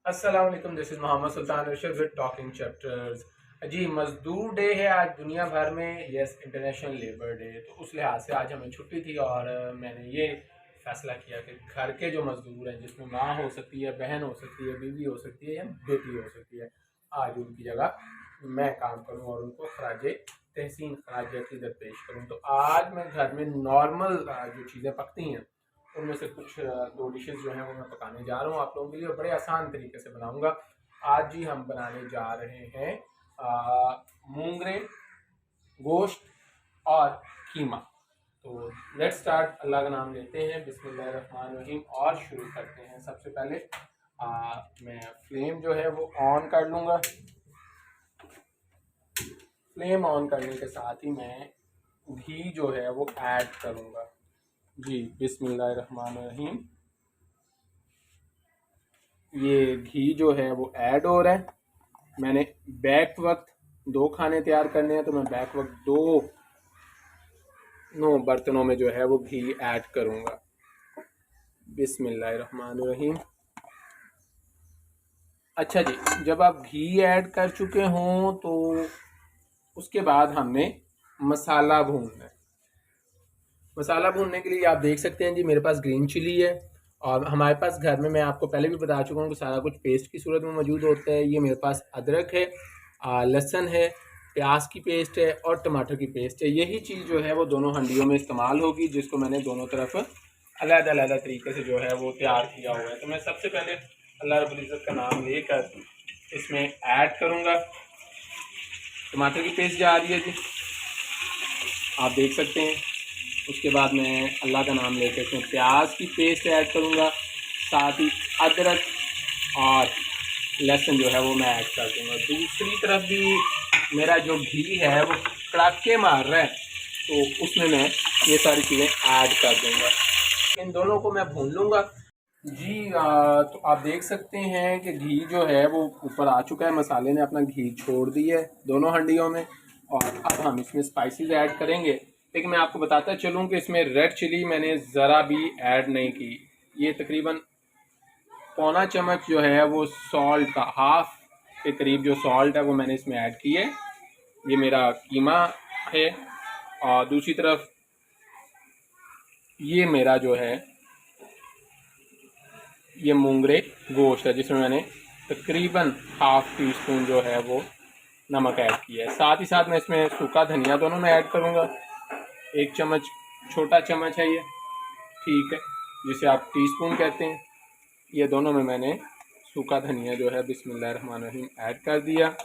अस्सलाम वालेकुम, this is Mohammad Sultan Arshad with talking chapters. जी, मज़दूर डे है आज दुनिया भर में। Yes, international labour day. तो उस लिहाज से आज हमें छुट्टी थी और मैंने ये फ़ैसला किया कि घर के जो मज़दूर हैं, जिसमें माँ हो सकती है, बहन हो सकती है, बीवी हो सकती है या बेटी हो सकती है, आज उनकी जगह मैं काम करूँ और उनको खराज तहसीन, खराज अक़ीदत पेश करूँ। तो आज मैं घर में नॉर्मल जो चीज़ें पकती हैं उनमें से कुछ दो डिशेस जो हैं वो मैं पकाने जा रहा हूँ आप लोगों के लिए, और बड़े आसान तरीके से बनाऊंगा। आज जी हम बनाने जा रहे हैं मूंगरे, गोश्त और कीमा। तो लेट्स स्टार्ट। अल्लाह का नाम लेते हैं, बिस्मिल्लाहिर्रहमानिर्रहीम, और शुरू करते हैं। सबसे पहले मैं फ्लेम जो है वो ऑन कर लूँगा। फ्लेम ऑन करने के साथ ही मैं घी जो है वो ऐड करूँगा। जी, बिस्मिल्लाहिर्रहमानिर्रहीम। ये घी जो है वो ऐड हो रहा है। मैंने बैक वक्त 2 खाने तैयार करने हैं, तो मैं बैक वक्त 2 बर्तनों में जो है वो घी ऐड करूँगा। बिस्मिल्लाहिर्रहमानिर्रहीम। अच्छा जी, जब आप घी ऐड कर चुके हों तो उसके बाद हमने मसाला भूनना है। मसाला भूनने के लिए आप देख सकते हैं जी, मेरे पास ग्रीन चिली है और हमारे पास घर में, मैं आपको पहले भी बता चुका हूँ कि सारा कुछ पेस्ट की सूरत में मौजूद होता है। ये मेरे पास अदरक है, लहसुन है, प्याज की पेस्ट है और टमाटर की पेस्ट है। यही चीज़ जो है वो दोनों हंडियों में इस्तेमाल होगी, जिसको मैंने दोनों तरफ अलग-अलग तरीके से जो है वो तैयार किया हुआ है। तो मैं सबसे पहले अल्लाह रब्बुल इज़्ज़त का नाम लेकर इसमें ऐड करूँगा। टमाटर की पेस्ट जा रही है जी, आप देख सकते हैं। उसके बाद मैं अल्लाह का नाम लेकर इसमें प्याज की पेस्ट ऐड करूँगा, साथ ही अदरक और लहसुन जो है वो मैं ऐड कर दूँगा। दूसरी तरफ भी मेरा जो घी है वो कड़ाके मार रहा है, तो उसमें मैं ये सारी चीज़ें ऐड कर दूँगा। इन दोनों को मैं भून लूँगा। जी, तो आप देख सकते हैं कि घी जो है वो ऊपर आ चुका है, मसाले ने अपना घी छोड़ दिया है दोनों हंडियों में। और अब हम इसमें स्पाइसेस ऐड करेंगे। लेकिन मैं आपको बताता चलूँ कि इसमें रेड चिली मैंने ज़रा भी ऐड नहीं की। ये तकरीबन पौना चम्मच जो है वो सॉल्ट का, हाफ के करीब जो सॉल्ट है वो मैंने इसमें ऐड की है। ये मेरा कीमा है और दूसरी तरफ ये मेरा जो है ये मूंगरे गोश्त है, जिसमें मैंने तकरीबन हाफ टी स्पून जो है वो नमक ऐड किया है। साथ ही साथ मैं इसमें सूखा धनिया दोनों में ऐड करूँगा। 1 चम्मच, छोटा चम्मच है ये, ठीक है, जिसे आप टीस्पून कहते हैं। ये दोनों में मैंने सूखा धनिया जो है बिस्मिल्लाहिर्रहमानिर्रहीम ऐड कर दिया।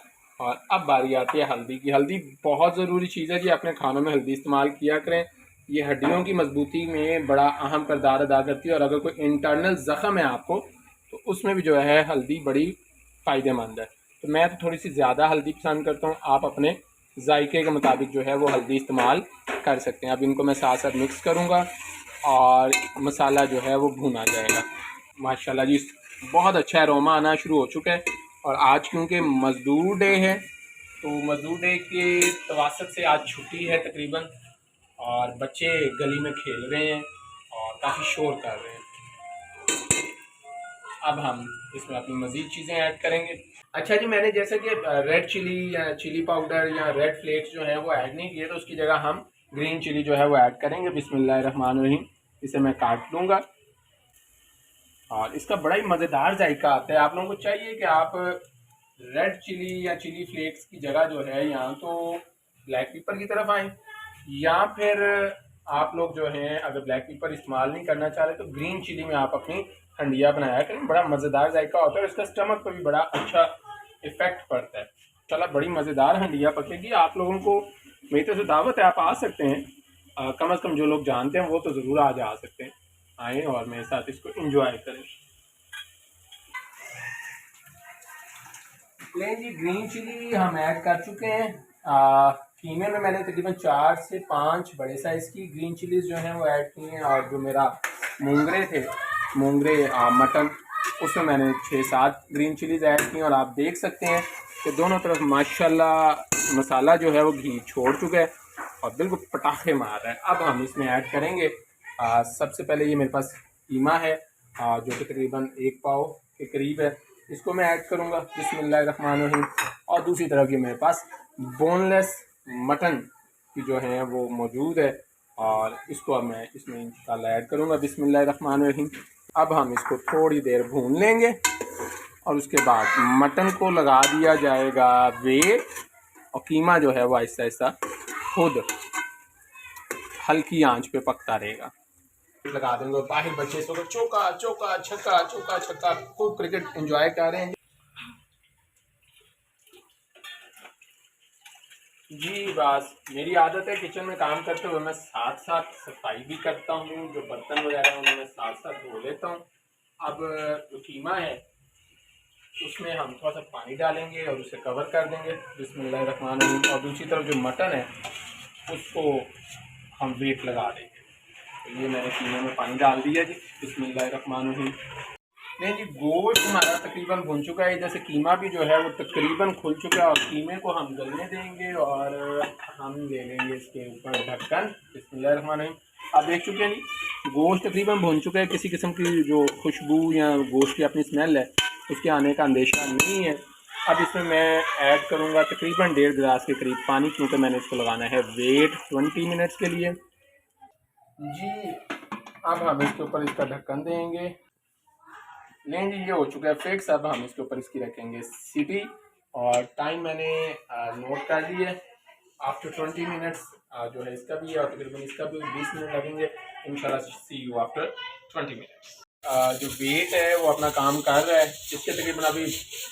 और अब बारी आती है हल्दी की। हल्दी बहुत ज़रूरी चीज़ है जी, अपने खानों में हल्दी इस्तेमाल किया करें। ये हड्डियों की मजबूती में बड़ा अहम किरदार अदा करती है, और अगर कोई इंटरनल ज़ख़म है आपको तो उसमें भी जो है हल्दी बड़ी फ़ायदेमंद है। तो मैं तो थोड़ी सी ज़्यादा हल्दी पसंद करता हूँ, आप अपने जायके के मुताबिक जो है वो हल्दी इस्तेमाल कर सकते हैं। अब इनको मैं साथ साथ मिक्स करूँगा और मसाला जो है वो भुना जाएगा। माशाल्लाह जी, बहुत अच्छा अरोमा आना शुरू हो चुका है। और आज क्योंकि मज़दूर डे है, तो मज़दूर डे के तवासत से आज छुट्टी है तकरीबन, और बच्चे गली में खेल रहे हैं और काफ़ी शोर कर रहे हैं। अब हम इसमें अपनी मज़ीद चीज़ें ऐड करेंगे। अच्छा जी, मैंने जैसे कि रेड चिली या चिली पाउडर या रेड फ्लेक्स जो है वो ऐड नहीं किए, तो उसकी जगह हम ग्रीन चिली जो है वो ऐड करेंगे। बिस्मिल्लाहिर्रहमानिर्रहीम। इसे मैं काट लूँगा और इसका बड़ा ही मज़ेदार जायका आता है। आप लोगों को चाहिए कि आप रेड चिली या चिली फ्लेक्स की जगह जो है या तो ब्लैक पेपर की तरफ आएँ, या फिर आप लोग जो हैं अगर ब्लैक पेपर इस्तेमाल नहीं करना चाह रहे तो ग्रीन चिली में आप अपनी हंडिया बनाया करें। बड़ा मज़ेदार जायका होता है और इसका स्टमक पर भी बड़ा अच्छा इफ़ेक्ट पड़ता है। चला, बड़ी मज़ेदार हंडिया पकेगी। आप लोगों को मेरी तरफ से दावत है, आप आ सकते हैं। कम से कम जो लोग जानते हैं वो तो ज़रूर आज आ सकते हैं, आएँ और मेरे साथ इसको एंजॉय करें। प्लेन जी, ग्रीन चिली हम ऐड कर चुके हैं। कीमे में मैंने तकरीबन 4 से 5 बड़े साइज़ की ग्रीन चिलीज़ जो हैं वो ऐड की हैं, और जो मेरा मूंगरे थे, मूंगरे मटन, उसमें मैंने 6-7 ग्रीन चिलीज़ ऐड की हैं। और आप देख सकते हैं कि दोनों तरफ माशाल्लाह मसाला जो है वो घी छोड़ चुका है और बिल्कुल पटाखे मार रहा है। अब हम इसमें ऐड करेंगे सबसे पहले ये मेरे पास कीमा है, जो कि तकरीबन 1 पाव के करीब है। इसको मैं ऐड करूँगा बिस्मिल्लाहिर्रहमानिर्रहीम। और दूसरी तरफ ये मेरे पास बोनलेस मटन की जो है वो मौजूद है, और इसको अब मैं इसमें इंशाल्लाह ऐड करूँगा बिस्मिल्लाहिर्रहमानिर्रहीम। अब हम इसको थोड़ी देर भून लेंगे और उसके बाद मटन को लगा दिया जाएगा वेट, और कीमा जो है वो आहिस्ता आहिस्ता खुद हल्की आंच पे पकता रहेगा। लगा देंगे। बाहर बच्चे इस वक्त चौका चौका छक्का चौका छक्का खूब क्रिकेट एंजॉय कर रहे हैं जी। बस मेरी आदत है किचन में काम करते हुए मैं साथ साथ सफाई भी करता हूँ, जो बर्तन वगैरह हैं उन्हें मैं साथ साथ धो लेता हूँ। अब जो कीमा है उसमें हम थोड़ा सा पानी डालेंगे और उसे कवर कर देंगे बिस्मिल्लाहिर्रहमानिर्रहीम। और दूसरी तरफ जो मटन है उसको हम वेट लगा देंगे। तो ये मैंने कीमे में पानी डाल दिया जी बिस्मिल्लाहिर्रहमानिर्रहीम। नहीं जी, गोश्त हमारा तकरीबन भुन चुका है, जैसे कीमा भी जो है वो तकरीबन खुल चुका है, और कीमे को हम गलने देंगे और हम ले लेंगे इसके ऊपर ढक्कन बिस्मिल्लाहिर्रहमानिर्रहीम। आप देख चुके हैं जी गोश्त तकरीबन भुन चुका है, किसी किस्म की जो खुशबू या गोश्त की अपनी स्मेल है उसके आने का अंदेशा नहीं है। अब इसमें मैं ऐड करूँगा तकरीबन 1.5 गिलास के करीब पानी, क्योंकि मैंने इसको लगाना है वेट 20 मिनट्स के लिए जी। अब हम इसके ऊपर इसका ढक्कन देंगे। नहीं जी, ये हो चुका है फिक्स। अब हम इसके ऊपर इसकी रखेंगे सीटी, और टाइम मैंने नोट कर लिया है। आफ्टर 20 मिनट्स जो है इसका भी है, और तकरीबन इसका भी 20 मिनट लगेंगे इंशाल्लाह। सी यू आफ्टर 20 मिनट्स। जो वेट है वो अपना काम कर रहा है, इसके तकरीबन अभी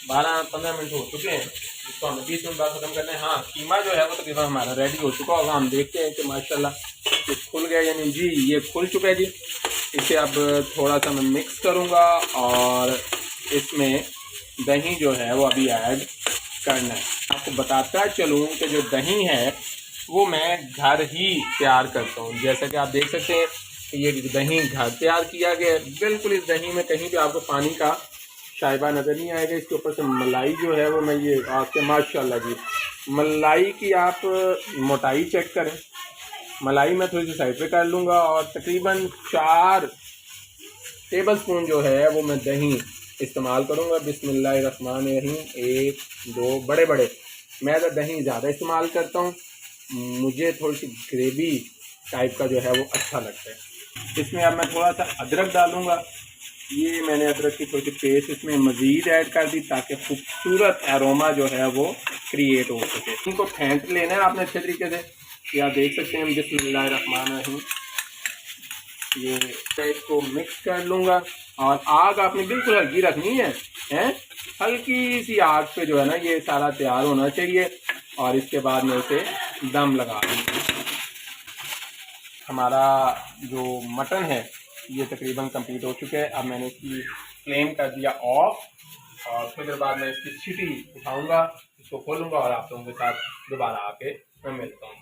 12-15 मिनट हो चुके हैं, जिसको हमें 20 मिनट बाद ख़त्म करना है। हाँ, कीमा जो है वो तकरीबन हमारा रेडी हो चुका होगा। हम देखते हैं कि माशाल्लाह ये खुल गया यानी जी, ये खुल चुका है जी। इसे अब थोड़ा सा मैं मिक्स करूँगा और इसमें दही जो है वो अभी ऐड करना है। आपको बताता चलूँ कि जो दही है वो मैं घर ही तैयार करता हूँ। जैसा कि आप देख सकते हैं ये दही घर तैयार किया गया है। बिल्कुल इस दही में कहीं भी आपको पानी का शाइबा नज़र नहीं आएगा। इसके ऊपर से मलाई जो है वो मैं ये आपके माशाल्लाह जी, मलाई की आप मोटाई चेक करें। मलाई मैं थोड़ी सी साइड पे कर लूँगा, और तकरीबन 4 टेबल स्पून जो है वो मैं दही इस्तेमाल करूँगा बिस्मिल्लाहिर्रहमानिर्रहीम। 1-2 बड़े बड़े, मैं तो दही ज़्यादा इस्तेमाल करता हूँ, मुझे थोड़ी सी ग्रेवी टाइप का जो है वो अच्छा लगता है। इसमें अब मैं थोड़ा सा अदरक डालूँगा। ये मैंने अदरक की थोड़ी सी पेस्ट इसमें मज़ीद ऐड कर दी, ताकि खूबसूरत एरोमा जो है वो क्रिएट हो सके। इनको फेंट लेना है आपने अच्छे तरीके से। ये आप देख सकते हैं बिस्मिल्लाहिर्रहमानिर्रहीम। ये इसको मिक्स कर लूँगा, और आग आपने बिल्कुल हल्की रखनी है, हल्की सी आग पे जो है ना ये सारा तैयार होना चाहिए। और इसके बाद मैं इसे दम लगा दूँगा। हमारा जो मटन है ये तकरीबन कंप्लीट हो चुके हैं। अब मैंने इसकी फ्लेम कर दिया ऑफ, और फिर देर बाद मैं इसकी सीटी उठाऊँगा, इसको खोलूँगा और आप लोगों के साथ दोबारा आके मैं मिलता हूँ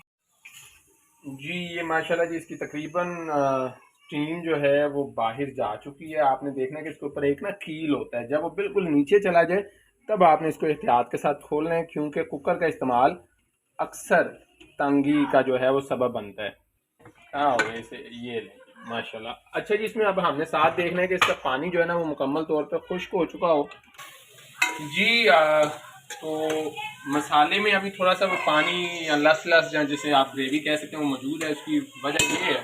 जी। ये माशाल्लाह जी इसकी तकरीबन स्टीम जो है वो बाहर जा चुकी है। आपने देखना है कि इसके ऊपर एक ना कील होता है, जब वो बिल्कुल नीचे चला जाए तब आपने इसको एहतियात के साथ खोलना है, क्योंकि कुकर का इस्तेमाल अक्सर तंगी का जो है वो सबब बनता है। हाँ, वैसे ये ले माशाल्लाह। अच्छा जी, इसमें अब हमने साथ देखना है कि इसका पानी जो है ना वो मुकम्मल तौर पर खुश्क हो चुका हो जी। तो मसाले में अभी थोड़ा सा वो पानी या लस लस या जिसे आप ग्रेवी कह सकते हैं वो मौजूद है। उसकी वजह ये है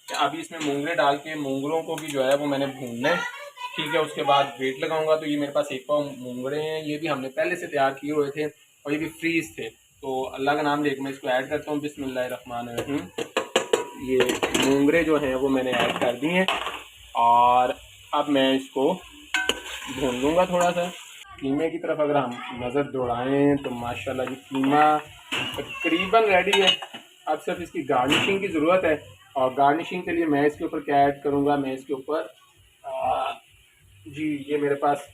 कि अभी इसमें मूंगरे डाल के मूंगरों को भी जो है वो मैंने भूनना है, ठीक है। उसके बाद वेट लगाऊंगा। तो ये मेरे पास 1 पाव मूंगरे हैं, ये भी हमने पहले से तैयार किए हुए थे और ये भी फ्रीज थे। तो अल्लाह का नाम लेकर मैं इसको ऐड करता हूँ बिस्मिल्लाहिर्रहमानिर्रहीम। ये मूंगरे जो हैं वो मैंने ऐड कर दिए हैं, और अब मैं इसको भून लूँगा थोड़ा सा। कीमे की तरफ अगर हम नज़र दौड़ाएं तो माशाल्लाह जी कीमा तकरीबन रेडी है। अब सिर्फ इसकी गार्निशिंग की ज़रूरत है, और गार्निशिंग के लिए मैं इसके ऊपर क्या ऐड करूँगा, मैं इसके ऊपर जी ये मेरे पास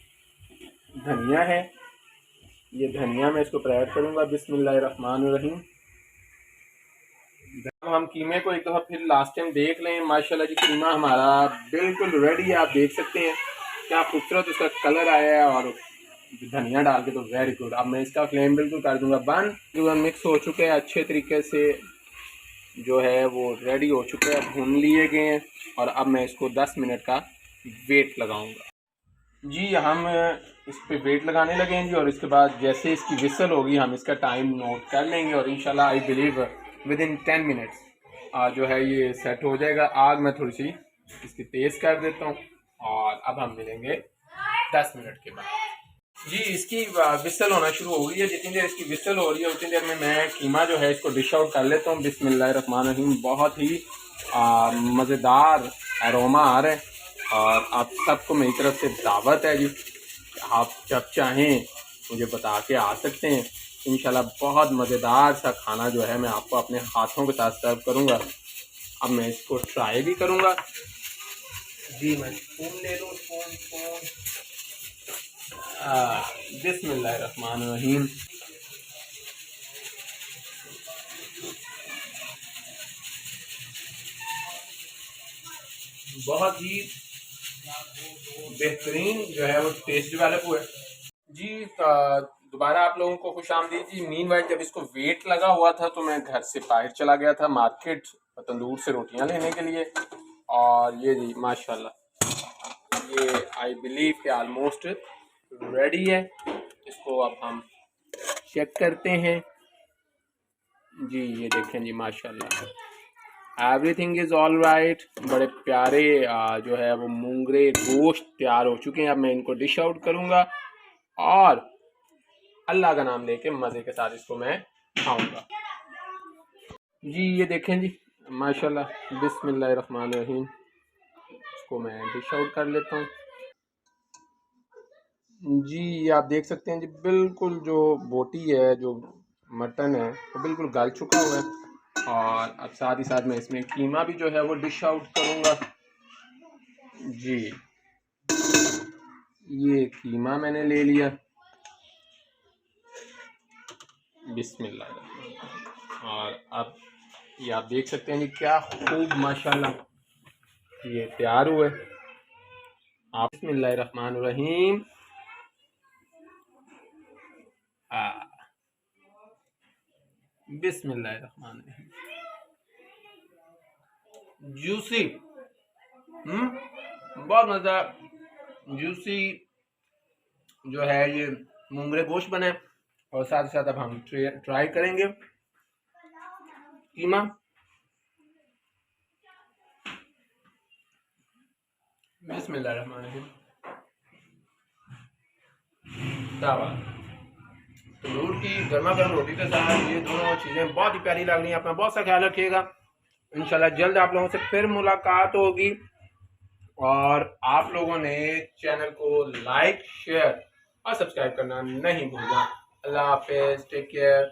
धनिया है, ये धनिया मैं इसके ऊपर ऐड करूँगा बिस्मिल्लाहिर्रहमानिर्रहीम। हम कीमे को एक दफ़ा फिर लास्ट टाइम देख लें। माशाल्लाह जी कीमा हमारा बिल्कुल रेडी है। आप देख सकते हैं क्या खूबसूरत उसका कलर आया है, और धनिया डाल के तो वेरी गुड। अब मैं इसका फ्लेम बिल्कुल कर दूंगा बंद। जो मिक्स हो चुके हैं अच्छे तरीके से जो है वो रेडी हो चुके हैं, भून लिए गए हैं, और अब मैं इसको 10 मिनट का वेट लगाऊंगा। जी हम इस पे वेट लगाने लगे हैं जी, और इसके बाद जैसे इसकी विसल होगी हम इसका टाइम नोट कर लेंगे और इंशाल्लाह I believe with in 10 minutes जो है ये सेट हो जाएगा। आग मैं थोड़ी सी इसकी तेज़ कर देता हूँ और अब हम मिलेंगे 10 मिनट के बाद। जी इसकी विसल होना शुरू हो गई है। जितनी देर इसकी विसल हो रही है उतनी देर में मैं कीमा जो है इसको डिश आउट कर लेता हूँ। बिस्मिल्लाहिर्रहमानिर्रहीम। बहुत ही मज़ेदार एरोमा आ रहा है और आप सबको मेरी तरफ से दावत है जी, आप जब चाहें मुझे बता के आ सकते हैं। इंशाल्लाह बहुत मज़ेदार सा खाना जो है मैं आपको अपने हाथों के साथ सर्व करूँगा। अब मैं इसको ट्राई भी करूँगा। जी मैं स्पून ले लूँ, स्पून। बिस्मिल्लाहिर्रहमानिर्रहीम। बहुत ही बेहतरीन जो है वो टेस्ट डेवलप हुआ है जी। दोबारा आप लोगों को खुशामदीद जी। मीनवाइल जब इसको वेट लगा हुआ था तो मैं घर से बाहर चला गया था मार्केट तंदूर से रोटियां लेने के लिए, और ये जी माशाल्लाह ये आई बिलीव कि ऑलमोस्ट रेडी है। इसको अब हम चेक करते हैं जी। ये देखें जी माशाल्लाह एवरीथिंग इज़ ऑल राइट। बड़े प्यारे जो है वो मूंगरे गोश्त तैयार हो चुके हैं। अब मैं इनको डिश आउट करूँगा और अल्लाह का नाम लेके मज़े के साथ इसको मैं खाऊंगा जी। ये देखें जी माशाल्लाह। बिस्मिल्लाहिर्रहमानिर्रहीम। इसको मैं डिश आउट कर लेता हूँ जी। आप देख सकते हैं जी बिल्कुल जो बोटी है, जो मटन है वो बिल्कुल गल चुका हुआ है। और अब साथ ही साथ मैं इसमें कीमा भी जो है वो डिश आउट करूँगा जी। ये कीमा मैंने ले लिया। बिस्मिल्लाह। और अब ये आप देख सकते हैं जी क्या खूब माशाल्लाह ये तैयार हुए। आप बिस्मिल्लाहिर्रहमानिर्रहीम। बिस्मिल्लाहिर्रहमानिर्रहीम। जूसी बहुत मज़ा। जूसी जो है ये मूंगरे गोश्त बने, और साथ ही साथ अब हम ट्राई करेंगे कीमा। बिस्मिल्लाहिर्रहमानिर्रहीम। क्या बात। तंदूर की गर्मा गर्म रोटी के साथ ये दोनों चीज़ें बहुत ही प्यारी लग रही हैं। अपना बहुत सा ख्याल रखिएगा। इंशाल्लाह जल्द आप लोगों से फिर मुलाकात होगी। और आप लोगों ने चैनल को लाइक, शेयर और सब्सक्राइब करना नहीं भूलना। अल्लाह हाफिज़, टेक केयर।